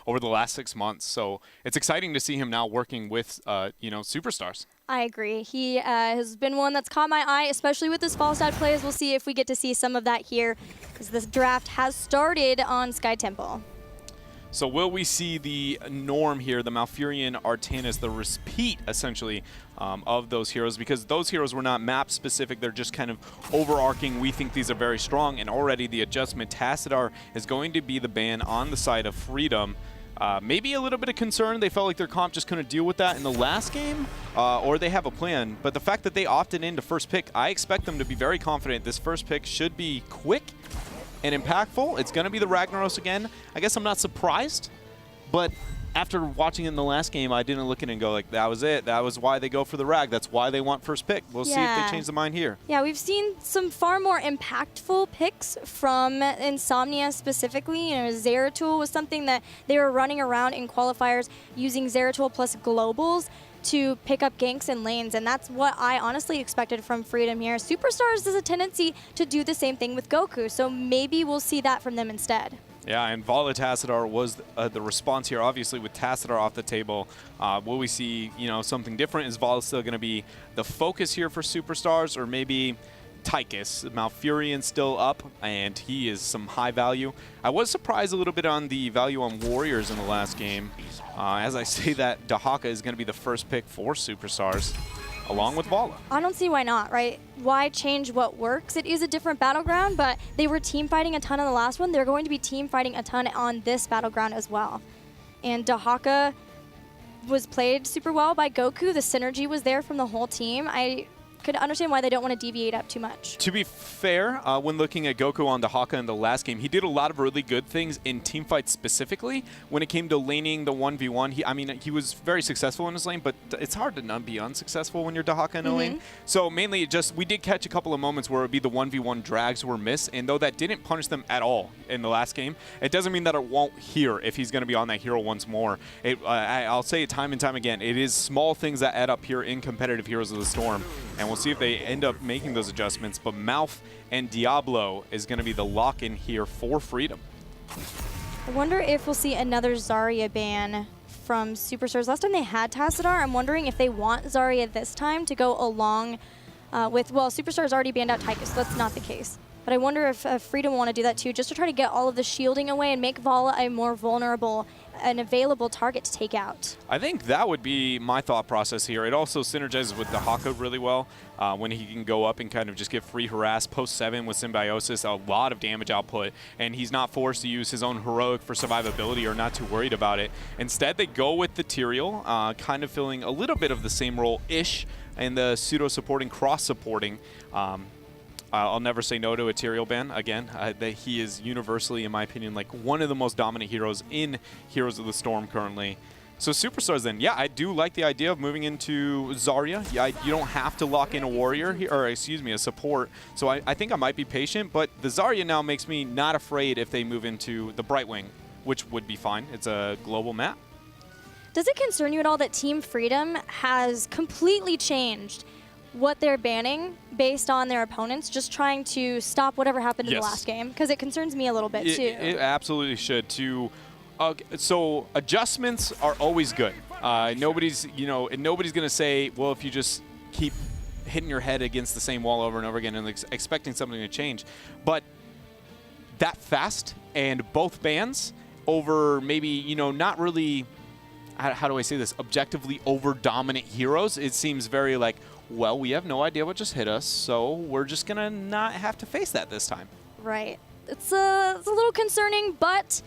over the last 6 months. So it's exciting to see him now working with, superstars. I agree. He has been one that's caught my eye, especially with his fall side plays. We'll see if we get to see some of that here, as this draft has started on Sky Temple. So will we see the norm here, the Malfurion, Artanis, the repeat, essentially, of those heroes? Because those heroes were not map-specific. They're just kind of overarching. We think these are very strong, and already the adjustment. Tassadar is going to be the ban on the side of Freedom. Maybe a little bit of concern. They felt like their comp just couldn't deal with that in the last game, or they have a plan. But the fact that they opted into first pick, I expect them to be very confident. This first pick should be quick and impactful. It's going to be the Ragnaros again. I guess I'm not surprised, but after watching it in the last game, I didn't look at it and go like, that was it. That was why they go for the Rag. That's why they want first pick. We'll see if they change the mind here. Yeah, we've seen some far more impactful picks from Insomnia specifically. Zeratul was something that they were running around in qualifiers using Zeratul plus globals to pick up ganks and lanes, and that's what I honestly expected from Freedom here. Superstars has a tendency to do the same thing with Goku, so maybe we'll see that from them instead. Yeah, and Vala Tassadar was the response here. Obviously, with Tassadar off the table, will we see something different? Is Vala still going to be the focus here for Superstars, or maybe Tychus? Malfurion still up, and he is some high value. I was surprised a little bit on the value on Warriors in the last game. As I say that, Dahaka is going to be the first pick for Superstars, along with Vala. I don't see why not, right? Why change what works? It is a different battleground, but they were team fighting a ton on the last one. They're going to be team fighting a ton on this battleground as well. And Dahaka was played super well by Goku. The synergy was there from the whole team. I could understand why they don't want to deviate up too much. To be fair, when looking at Goku on Dahaka in the last game, he did a lot of really good things in teamfights specifically. When it came to laning the 1v1, he was very successful in his lane, but it's hard to not be unsuccessful when you're Dahaka in a lane. So mainly, we did catch a couple of moments where it would be the 1v1 drags were missed, and though that didn't punish them at all in the last game, it doesn't mean that it won't here if he's going to be on that hero once more. I'll say it time and time again, it is small things that add up here in competitive Heroes of the Storm, and we'll see if they end up making those adjustments. But Malf and Diablo is going to be the lock-in here for Freedom. I wonder if we'll see another Zarya ban from Superstars. Last time they had Tassadar. I'm wondering if they want Zarya this time to go along with, well, Superstars already banned out Tychus, so that's not the case. But I wonder if Freedom want to do that too, just to try to get all of the shielding away and make Vala a more vulnerable and available target to take out. I think that would be my thought process here. It also synergizes with Dahaka really well when he can go up and kind of just get free harass post 7 with Symbiosis, a lot of damage output, and he's not forced to use his own heroic for survivability or not too worried about it. Instead, they go with the Tyrael, kind of filling a little bit of the same role-ish in the pseudo-supporting, cross-supporting. I'll never say no to a Tyrael ban. Again, he is universally, in my opinion, like one of the most dominant heroes in Heroes of the Storm currently. So Superstars then, yeah, I do like the idea of moving into Zarya. Yeah, you don't have to lock in a warrior, or excuse me, a support. So I think I might be patient, but the Zarya now makes me not afraid if they move into the Brightwing, which would be fine. It's a global map. Does it concern you at all that Team Freedom has completely changed what they're banning based on their opponents, just trying to stop whatever happened in the last game? Because it concerns me a little bit too. It absolutely should. So adjustments are always good. Nobody's going to say, well, if you just keep hitting your head against the same wall over and over again and expecting something to change. But that fast and both bans over maybe, not really, how do I say this, objectively over-dominant heroes, it seems very like, well, we have no idea what just hit us, so we're just going to not have to face that this time. Right. It's a little concerning, but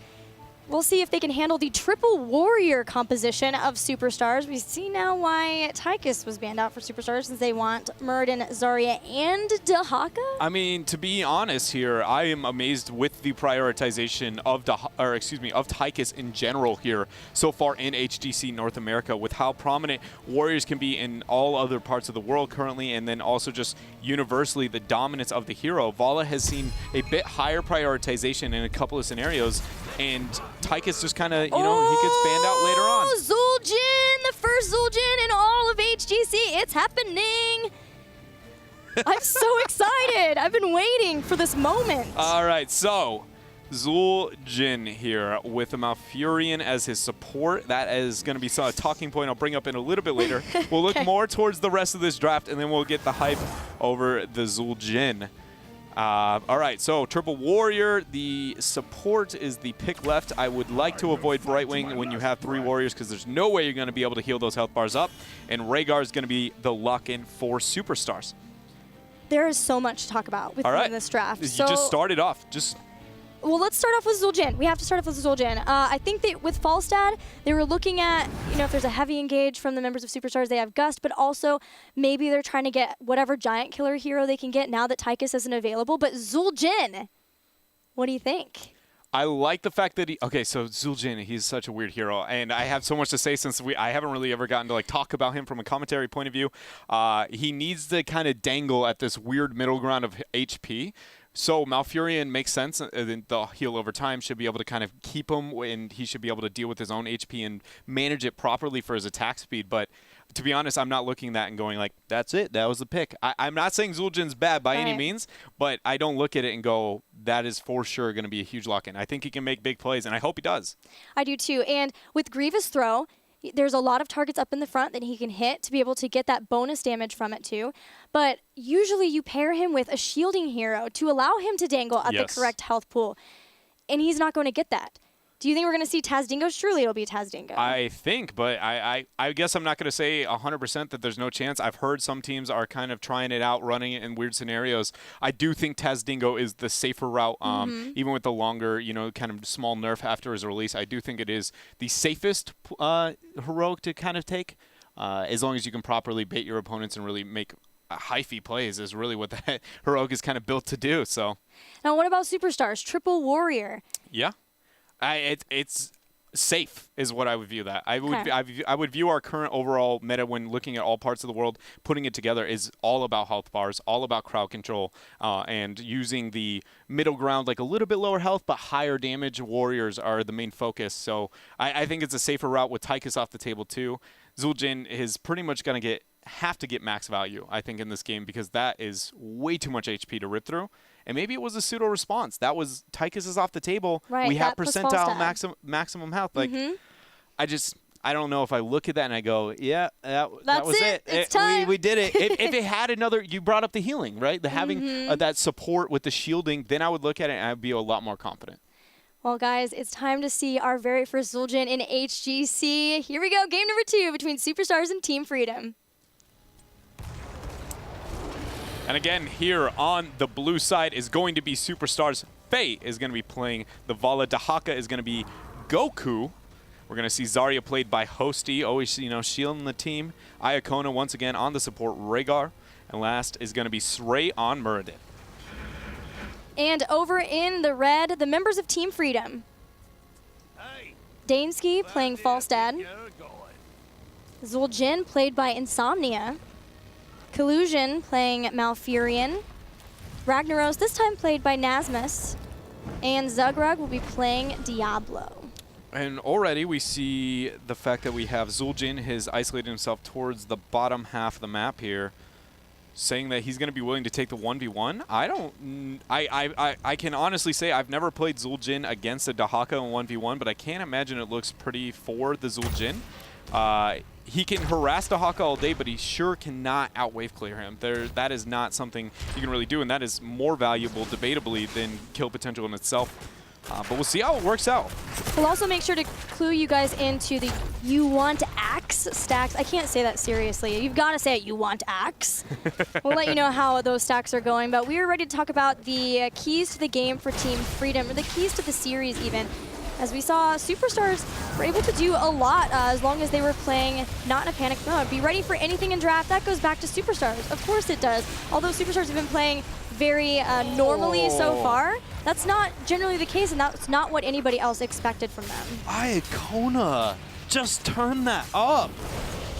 we'll see if they can handle the triple warrior composition of Superstars. We see now why Tychus was banned out for Superstars, since they want Muradin, Zarya, and Dahaka. I mean, to be honest here, I am amazed with the prioritization of Tychus in general here so far in HGC North America, with how prominent warriors can be in all other parts of the world currently, and then also just universally the dominance of the hero. Vala has seen a bit higher prioritization in a couple of scenarios, and Tychus just kind of, he gets banned out later on. Zul'jin, the first Zul'jin in all of HGC. It's happening. I'm so excited. I've been waiting for this moment. All right, so Zul'Jin here with a Malfurion as his support. That is going to be a talking point I'll bring up in a little bit later. We'll look more towards the rest of this draft, and then we'll get the hype over the Zul'Jin. All right, so Triple Warrior, the support is the pick left. I would like to avoid Brightwing when you have 3 Warriors because there's no way you're going to be able to heal those health bars up. And Rhaegar is going to be the lock-in for Superstars. There is so much to talk about within this draft. You just started off. Well, let's start off with Zul'Jin. We have to start off with Zul'Jin. I think that with Falstad, they were looking at, if there's a heavy engage from the members of Superstars, they have Gust, but also maybe they're trying to get whatever giant killer hero they can get now that Tychus isn't available. But Zul'Jin, what do you think? I like the fact that so Zul'Jin, he's such a weird hero, and I have so much to say since I haven't really ever gotten to talk about him from a commentary point of view. He needs to kind of dangle at this weird middle ground of HP. So Malfurion makes sense. The heal over time should be able to kind of keep him, and he should be able to deal with his own HP and manage it properly for his attack speed. But to be honest, I'm not looking at that and going that's it. That was the pick. I'm not saying Zul'Jin's bad by any means, but I don't look at it and go, that is for sure going to be a huge lock-in. I think he can make big plays, and I hope he does. I do too. And with Grievous Throw, there's a lot of targets up in the front that he can hit to be able to get that bonus damage from it too. But usually you pair him with a shielding hero to allow him to dangle at the correct health pool. And he's not going to get that. Do you think we're going to see Tazdingo? Surely it'll be Tazdingo. I think, but I guess I'm not going to say 100% that there's no chance. I've heard some teams are kind of trying it out, running it in weird scenarios. I do think Tazdingo is the safer route, even with the longer, kind of small nerf after his release. I do think it is the safest heroic to kind of take, as long as you can properly bait your opponents and really make hyphy plays is really what that heroic is kind of built to do. So now what about Superstars? Triple Warrior. Yeah. It's safe is what I would view that. I would view our current overall meta when looking at all parts of the world, putting it together is all about health bars, all about crowd control, and using the middle ground, a little bit lower health but higher damage warriors are the main focus. So I think it's a safer route with Tychus off the table too. Zul'Jin is pretty much going to have to get max value, I think, in this game because that is way too much HP to rip through. And maybe it was a pseudo response. That was Tychus is off the table. Right, we have percentile maximum health. I don't know if I look at that and I go, yeah, that was it. It's time. We did it. If it had another, you brought up the healing, right? The having that support with the shielding, then I would look at it and I'd be a lot more confident. Well, guys, it's time to see our very first Zul'Jin in HGC. Here we go, game number 2 between Superstars and Team Freedom. And again, here on the blue side is going to be Superstars. Faye is going to be playing the Vala. Dahaka is going to be Goku. We're going to see Zarya played by Hosty, always, shielding the team. Iacona once again on the support, Rhaegar. And last is going to be Srey on Muradin. And over in the red, the members of Team Freedom. Dansky playing Falstad. Zul'Jin played by Insomnia. Collusion playing Malfurion. Ragnaros, this time played by Nasmus. And Zugrug will be playing Diablo. And already we see the fact that we have Zul'Jin has isolated himself towards the bottom half of the map here, saying that he's going to be willing to take the 1v1. I can honestly say I've never played Zul'Jin against a Dahaka in 1v1, but I can't imagine it looks pretty for the Zul'Jin. He can harass Dahaka all day, but he sure cannot out-wave clear him. That is not something you can really do, and that is more valuable, debatably, than kill potential in itself. But we'll see how it works out. We'll also make sure to clue you guys into the you want axe stacks. I can't say that seriously. You've got to say it, you want axe. We'll let you know how those stacks are going, but we are ready to talk about the keys to the game for Team Freedom, or the keys to the series even. As we saw, Superstars were able to do a lot as long as they were playing not in a panic mode. Be ready for anything in draft. That goes back to Superstars. Of course it does. Although Superstars have been playing very normally so far, that's not generally the case, and that's not what anybody else expected from them. Iacona, just turn that up.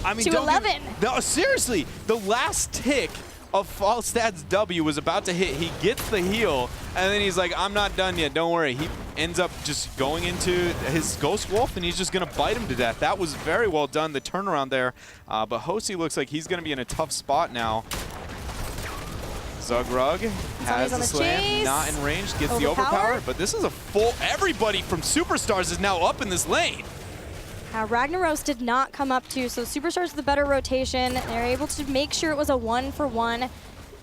I mean, to 11. No, seriously, the last tick of Falstad's W was about to hit. He gets the heal, and then he's like, I'm not done yet, don't worry. He ends up just going into his Ghost Wolf, and he's just going to bite him to death. That was very well done, the turnaround there. But Hosty looks like he's going to be in a tough spot now. Zugrug has on the the slam, chase. not in range, gets the Overpower. overpower, but this is a full, everybody from Superstars is now up in this lane. Ragnaros did not come up too, so Superstars the better rotation. They're able to make sure it was a 1-for-1.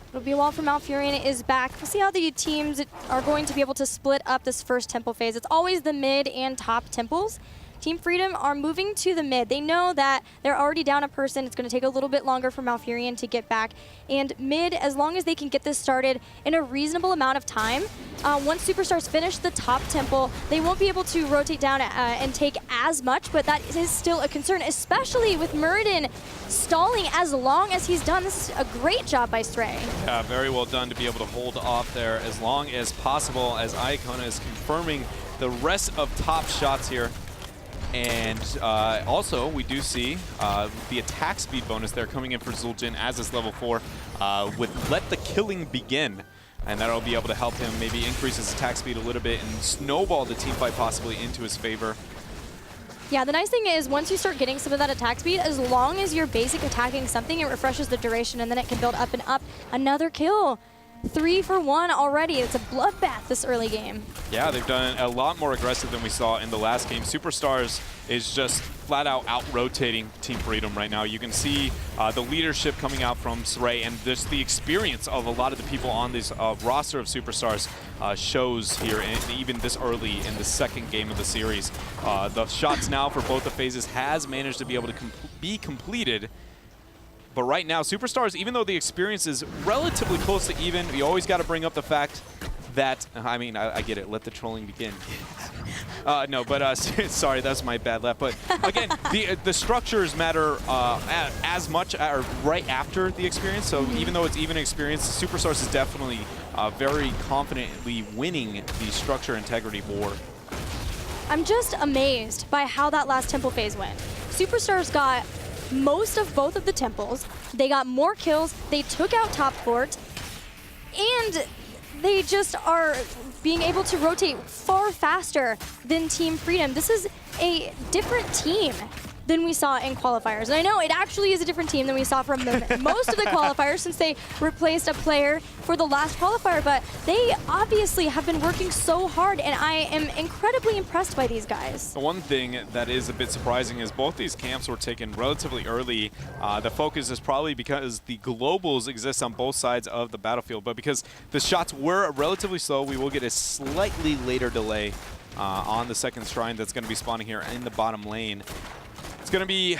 It'll be a while for Malfurion is back. We'll see how the teams are going to be able to split up this first temple phase. It's always the mid and top temples. Team Freedom are moving to the mid. They know that they're already down a person. It's going to take a little bit longer for Malfurion to get back. And mid, as long as they can get this started in a reasonable amount of time, once Superstars finish the top temple, they won't be able to rotate down and take as much, but that is still a concern, especially with Muradin stalling as long as he's done. This is a great job by Stray. Yeah, very well done to be able to hold off there as long as possible, as Iacona is confirming the rest of top shots here. And also, we do see the attack speed bonus there coming in for Zul'jin as his level 4 with Let the Killing Begin. And that'll be able to help him maybe increase his attack speed a little bit and snowball the team fight possibly into his favor. Yeah, the nice thing is once you start getting some of that attack speed, as long as you're basic attacking something, it refreshes the duration and then it can build up and up. Another kill. 3-for-1 already. It's a bloodbath this early game. Yeah, they've done a lot more aggressive than we saw in the last game. Superstars is just flat out rotating Team Freedom right now. You can see the leadership coming out from Saray, and just the experience of a lot of the people on this roster of Superstars shows here, and even this early in the second game of the series. The shots now for both the phases has managed to be able to be completed. But right now, Superstars, even though the experience is relatively close to even, you always got to bring up the fact that, I mean, I get it, let the trolling begin. No, but sorry, that's my bad laugh. But again, the structures matter as much or right after the experience. So even though it's even experience, Superstars is definitely very confidently winning the structure integrity war. I'm just amazed by how that last temple phase went. Superstars got most of both of the temples. They got more kills. They took out top fort. And they just are being able to rotate far faster than Team Freedom. This is a different team than we saw in qualifiers. And I know it actually is a different team than we saw from most of the qualifiers since they replaced a player for the last qualifier, but they obviously have been working so hard, and I am incredibly impressed by these guys. The one thing that is a bit surprising is both these camps were taken relatively early. The focus is probably because the globals exist on both sides of the battlefield, but because the shots were relatively slow, we will get a slightly later delay on the second shrine that's going to be spawning here in the bottom lane. It's going to be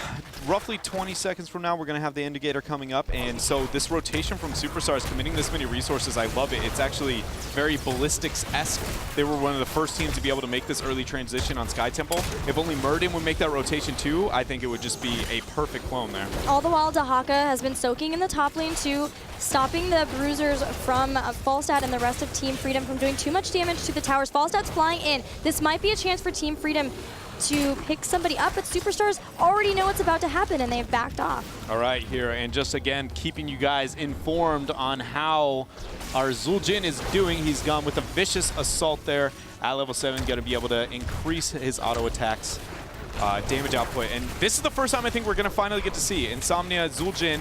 roughly 20 seconds from now. We're going to have the indicator coming up. And so this rotation from Superstars committing this many resources, I love it. It's actually very Ballistics-esque. They were one of the first teams to be able to make this early transition on Sky Temple. If only Muradin would make that rotation too, I think it would just be a perfect clone there. All the while, Dahaka has been soaking in the top lane too, stopping the Bruisers from Falstad and the rest of Team Freedom from doing too much damage to the towers. Falstad's flying in. This might be a chance for Team Freedom to pick somebody up, but Superstars already know what's about to happen and they've backed off. All right, here, and just again, keeping you guys informed on how our Zul'jin is doing. He's gone with a vicious assault there at level 7, going to be able to increase his auto attacks damage output. And this is the first time I think we're going to finally get to see Insomnia Zul'jin.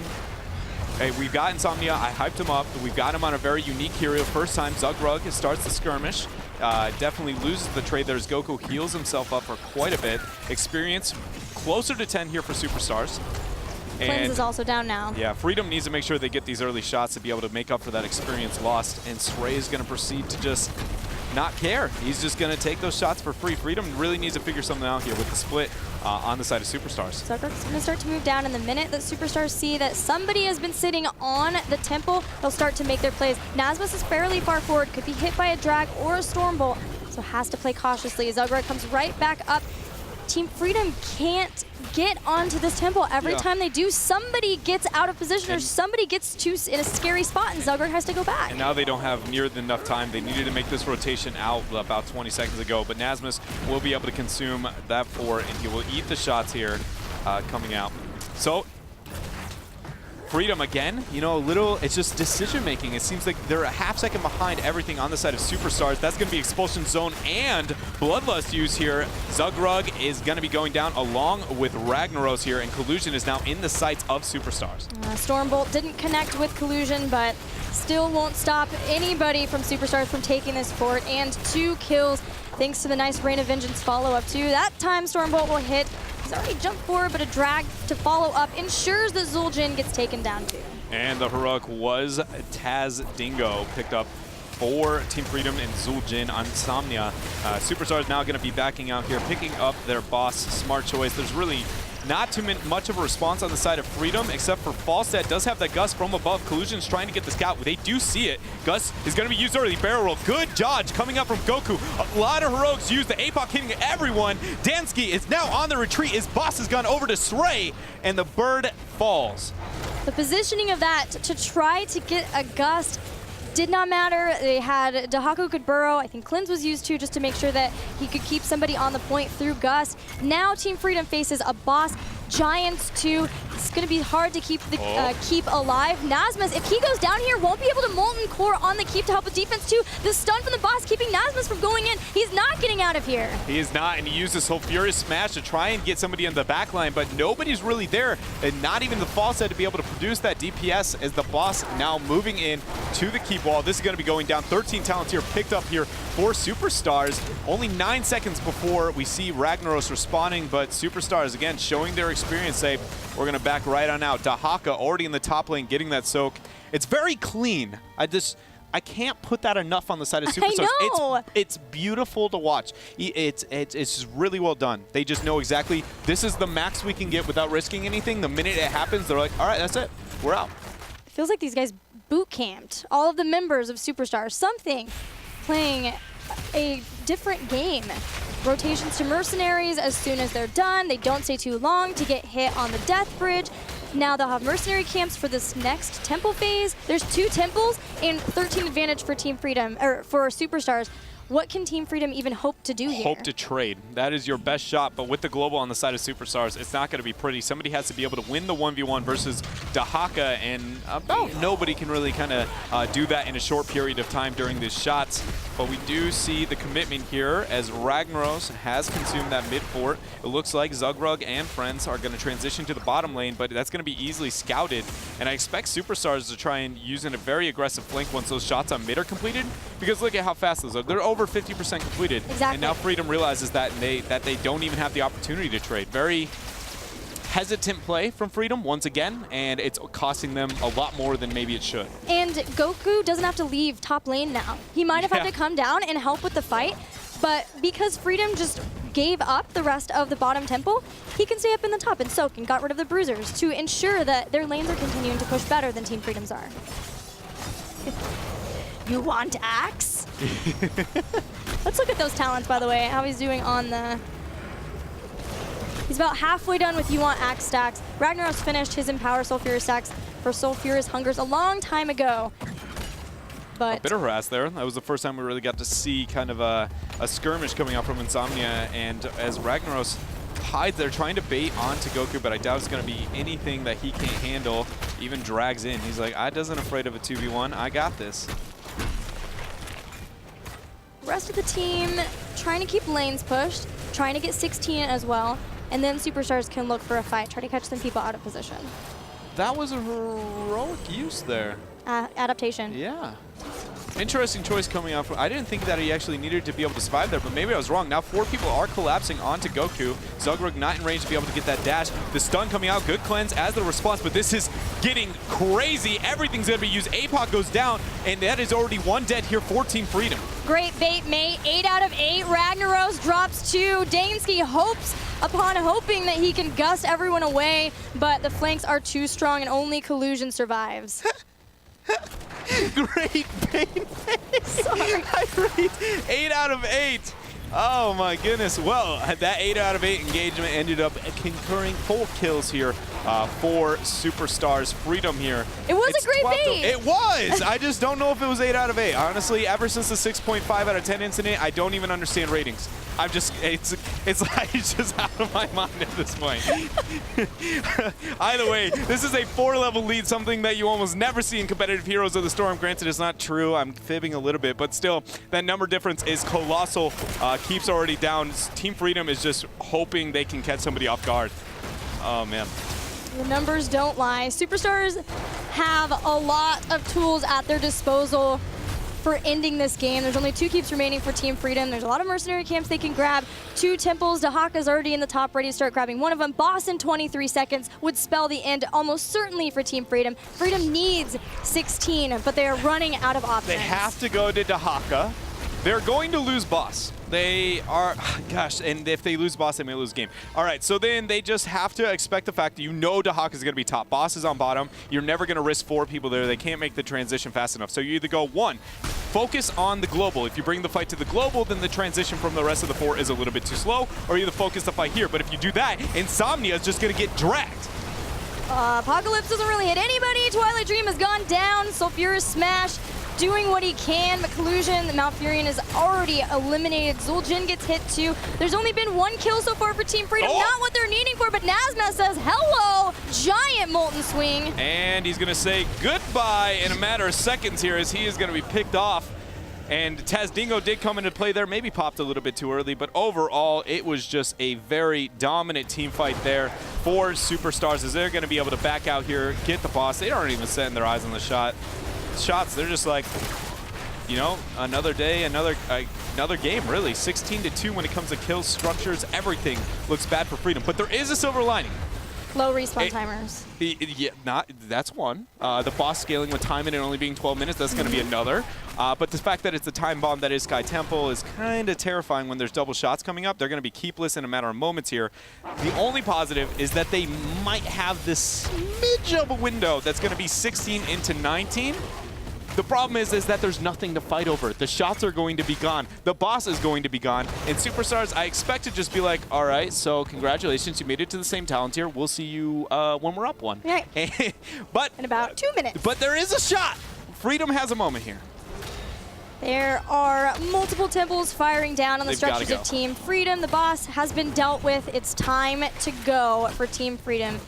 Hey, we've got Insomnia. I hyped him up. We've got him on a very unique hero. First time Zugrug starts the skirmish. Definitely loses the trade. There's Goku heals himself up for quite a bit. Experience closer to 10 here for Superstars. Cleanse is also down now. Yeah, Freedom needs to make sure they get these early shots to be able to make up for that experience lost. And Stray is going to proceed to just not care. He's just going to take those shots for free. Freedom really needs to figure something out here with the split on the side of Superstars. Zugrug's going to start to move down, and the minute that Superstars see that somebody has been sitting on the temple, they'll start to make their plays. Nazmus is fairly far forward, could be hit by a drag or a Stormbolt, so has to play cautiously. Zugrug comes right back up. Team Freedom can't get onto this temple. Every time they do, somebody gets out of position or somebody gets in a scary spot, and Zugrug has to go back. And now they don't have near enough time. They needed to make this rotation out about 20 seconds ago, but Nazmus will be able to consume that fort, and he will eat the shots here coming out. So Freedom again, you know, it's just decision making. It seems like they're a half second behind everything on the side of Superstars. That's going to be Expulsion Zone and Bloodlust use here. Zugrug is going to be going down along with Ragnaros here, and Collusion is now in the sights of Superstars. Stormbolt didn't connect with Collusion, but still won't stop anybody from Superstars from taking this fort, and 2 kills thanks to the nice Rain of Vengeance follow-up too. That time Stormbolt will hit. He's already jumped forward, but a drag to follow up ensures that Zul'jin gets taken down too. And the heroic was Taz Dingo, picked up for Team Freedom and Zul'jin on Insomnia. Superstars now going to be backing out here, picking up their boss. Smart choice. There's really not too much of a response on the side of Freedom, except for Falstad does have that Gus from above. Collusion's trying to get the scout. They do see it. Gus is going to be used early. Barrel roll. Good dodge coming up from Goku. A lot of heroics used. The APOC hitting everyone. Dansky is now on the retreat. His boss has gone over to Srey, and the bird falls. The positioning of that to try to get a Gust did not matter. They had Dahako could burrow. I think Cleanse was used too, just to make sure that he could keep somebody on the point through Gust. Now Team Freedom faces a boss. Giants too. It's going to be hard to keep the keep alive. Nazmus, if he goes down here, won't be able to Molten Core on the keep to help with defense too. The stun from the boss keeping Nazmus from going in. He's not getting out of here. He is not, and he used this whole Furious Smash to try and get somebody in the back line, but nobody's really there, and not even the Falstad to be able to produce that DPS as the boss now moving in to the keep wall. This is going to be going down. 13 talents here picked up here for Superstars. Only 9 seconds before we see Ragnaros responding, but Superstars, again, showing their experience, say, we're going to back right on out. Dahaka already in the top lane getting that soak. It's very clean. I can't put that enough on the side of Superstars. I know. It's beautiful to watch. It's really well done. They just know exactly this is the max we can get without risking anything. The minute it happens, they're like, all right, that's it. We're out. It feels like these guys boot camped. All of the members of Superstars, something, playing a different game. Rotations to Mercenaries as soon as they're done. They don't stay too long to get hit on the Death Bridge. Now they'll have Mercenary camps for this next Temple phase. There's 2 Temples and 13 advantage for Team Freedom, or for Superstars. What can Team Freedom even hope to do here? Hope to trade. That is your best shot, but with the global on the side of Superstars, it's not going to be pretty. Somebody has to be able to win the 1v1 versus Dahaka, and nobody can really kind of do that in a short period of time during these shots. But we do see the commitment here as Ragnaros has consumed that mid fort. It looks like Zugrug and friends are going to transition to the bottom lane, but that's going to be easily scouted. And I expect Superstars to try and use in a very aggressive flank once those shots on mid are completed, because look at how fast those are. They're over 50% completed. Exactly. And now Freedom realizes that, and that they don't even have the opportunity to trade. Very hesitant play from Freedom once again, and it's costing them a lot more than maybe it should. And Goku doesn't have to leave top lane now. He might have had to come down and help with the fight, but because Freedom just gave up the rest of the bottom temple, he can stay up in the top and soak and got rid of the bruisers to ensure that their lanes are continuing to push better than Team Freedom's are. You want Axe? Let's look at those talents, by the way, how he's doing on the... He's about halfway done with You Want Axe stacks. Ragnaros finished his Empower Sulfurous stacks for Sulfurous Hungers a long time ago. But a bit of harass there. That was the first time we really got to see kind of a skirmish coming out from Insomnia, and as Ragnaros hides there trying to bait onto Goku, but I doubt it's going to be anything that he can't handle. Even drags in. He's like, I wasn't afraid of a 2v1. I got this. Rest of the team trying to keep lanes pushed, trying to get 16 as well, and then Superstars can look for a fight, try to catch some people out of position. That was a heroic use there. Adaptation. Yeah. Interesting choice coming out. I didn't think that he actually needed to be able to survive there, but maybe I was wrong. Now 4 people are collapsing onto Goku. Zugrug not in range to be able to get that dash. The stun coming out, good cleanse as the response, but this is getting crazy. Everything's going to be used. APOC goes down, and that is already 1 dead here for Team Freedom. Great bait, mate. 8 out of 8. Ragnaros drops 2. Dansky hopes upon hoping that he can gust everyone away, but the flanks are too strong and only Collusion survives. Great pain. Sorry. I rate 8 out of 8. Oh my goodness. Well, that 8 out of 8 engagement ended up concurring 4 kills here for Superstars. Freedom here. It was a great bait. It was. I just don't know if it was 8 out of 8. Honestly, ever since the 6.5 out of 10 incident, I don't even understand ratings. I'm just, it's like it's just out of my mind at this point. Either way, this is a 4-level lead, something that you almost never see in competitive Heroes of the Storm. Granted, it's not true. I'm fibbing a little bit, but still, that number difference is colossal. Keeps already down. Team Freedom is just hoping they can catch somebody off guard. Oh, man. The numbers don't lie. Superstars have a lot of tools at their disposal for ending this game. There's only 2 keeps remaining for Team Freedom. There's a lot of mercenary camps they can grab. 2 temples. Dahaka's already in the top, ready to start grabbing one of them. Boss in 23 seconds would spell the end almost certainly for Team Freedom. Freedom needs 16, but they are running out of options. They have to go to Dahaka. They're going to lose boss. They are, gosh, and if they lose boss, they may lose the game. All right, so then they just have to expect the fact that Dahaka is going to be top. Boss is on bottom. You're never going to risk 4 people there. They can't make the transition fast enough. So you either go, 1, focus on the global. If you bring the fight to the global, then the transition from the rest of the 4 is a little bit too slow, or you either focus the fight here. But if you do that, Insomnia is just going to get dragged. Apocalypse doesn't really hit anybody. Twilight Dream has gone down. Sulfuris Smash doing what he can, but Collusion, the Malfurion is already eliminated. Zul'jin gets hit too. There's only been 1 kill so far for Team Freedom. Not what they're needing for, but Nazma says hello. Giant Molten Swing. And he's going to say goodbye in a matter of seconds here as he is going to be picked off. And Tazdingo did come into play there, maybe popped a little bit too early, but overall, it was just a very dominant team fight there for Superstars as they're going to be able to back out here, get the boss. They aren't even setting their eyes on the shots. They're just like, you know, another day, another game, really. 16-2 when it comes to kills, structures, everything looks bad for Freedom. But there is a silver lining. Low respawn timers. Yeah, that's one. The boss scaling with timing and only being 12 minutes, that's going to be another. But the fact that it's a time bomb that is Sky Temple is kind of terrifying when there's double shots coming up. They're going to be keepless in a matter of moments here. The only positive is that they might have this smidge of a window that's going to be 16 into 19. The problem is that there's nothing to fight over. The shots are going to be gone. The boss is going to be gone. And Superstars, I expect to just be like, all right, so congratulations, you made it to the same talent tier. We'll see you when we're up 1. Right. But in about 2 minutes. But there is a shot. Freedom has a moment here. There are multiple temples firing down on the They've structures of Team Freedom. The boss has been dealt with. It's time to go for Team Freedom.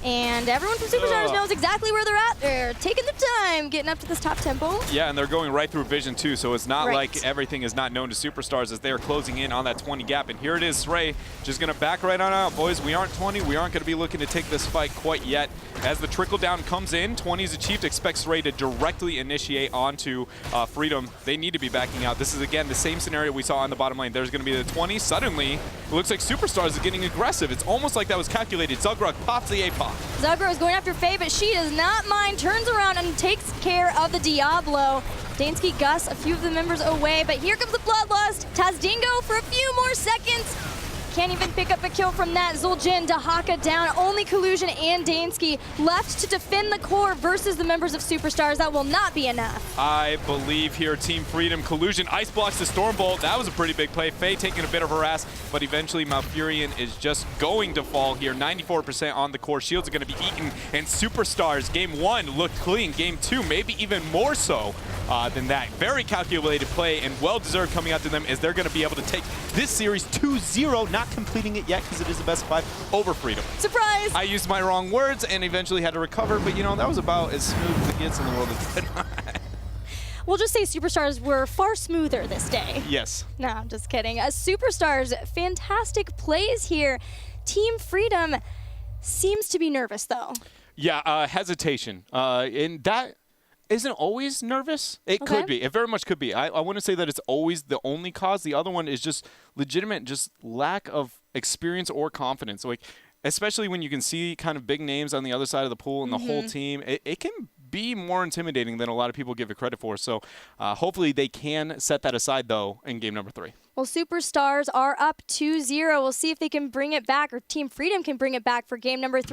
And everyone from Superstars knows exactly where they're at. They're taking the time getting up to this top temple. Yeah, and they're going right through vision too, so it's not like everything is not known to Superstars as they're closing in on that 20 gap. And here it is, Sray just going to back right on out. Boys, we aren't 20. We aren't going to be looking to take this fight quite yet. As the trickle down comes in, 20 is achieved. Expects Sray to directly initiate onto Freedom. They need to be backing out. This is, again, the same scenario we saw on the bottom lane. There's going to be the 20. Suddenly, it looks like Superstars is getting aggressive. It's almost like that was calculated. Zugrug pops the APOC. Zugrug is going after Faye, but she does not mind. Turns around and takes care of the Diablo. Dansky, Gus, a few of the members away, but here comes the Bloodlust. Tazdingo for a few more seconds. Can't even pick up a kill from that. Zul'jin, Dahaka down. Only Collusion and Dansky left to defend the core versus the members of Superstars. That will not be enough. I believe here, Team Freedom. Collusion ice blocks the Stormbolt. That was a pretty big play. Faye taking a bit of harass, but eventually Malfurion is just going to fall here. 94% on the core. Shields are going to be eaten, and Superstars, game 1 looked clean. Game 2, maybe even more so than that. Very calculated play and well-deserved coming out to them as they're going to be able to take this series 2-0, not completing it yet because it is the best 5 over Freedom. Surprise! I used my wrong words and eventually had to recover, but you know, that was about as smooth as it gets in the world of Dead. We'll just say Superstars were far smoother this day. Yes. No, I'm just kidding. Superstars, fantastic plays here. Team Freedom seems to be nervous, though. Yeah, hesitation. And that isn't always nervous. It could be. It very much could be. I wouldn't say that it's always the only cause. The other one is just legitimate, just lack of experience or confidence. Like, especially when you can see kind of big names on the other side of the pool and the whole team, it can be more intimidating than a lot of people give it credit for. So hopefully they can set that aside, though, in game number 3. Well, Superstars are up 2-0. We'll see if they can bring it back, or Team Freedom can bring it back for game number 3.